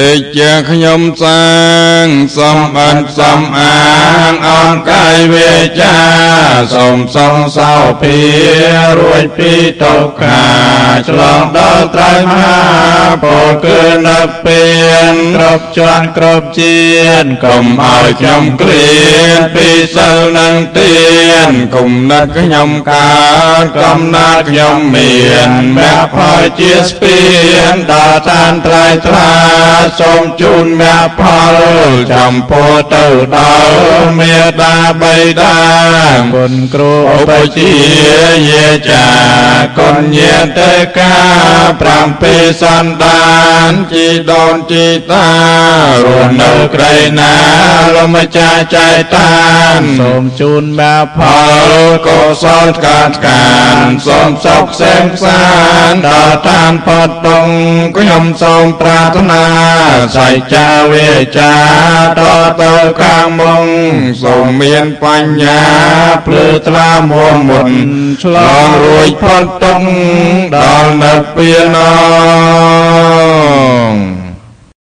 ជាខ្ញុំសាងសំអានសំអាងអនកាយវាចាសូមសងសោភារួចពីទុក្ខាឆ្លងដល់ត្រៃមហាពលគឺនិព្វានគ្រប់ជាន់គ្រប់ជាតិកុំឲ្យខ្ញុំក្លៀនពីសិលនឹងទានគុំនឹកខ្ញុំកើតកំណត់ខ្ញុំមានមគ្គផលជាស្ពានដល់ឋានត្រៃត្រាសូមជូនមគ្គផលចំពោះទៅដល់មេដាបៃតាគុណគ្រូឧបជាយាចាគុណញាតិកា7សន្តានជីដូនជីតារស់នៅក្រៃណាលោកម្ចាស់ចែកតានសូមជូនមគ្គផលកុសលកើតកានសូមសុខសេមសានដល់ឋានផុតទុក្ខខ្ញុំសូមប្រាថ្នាសច្ចវាចាតទៅខាងមុខសូមមានបញ្ញាភ្លឺថ្លាមួមុនឆ្លងរួចផុតទុក្ខដល់និព្វាន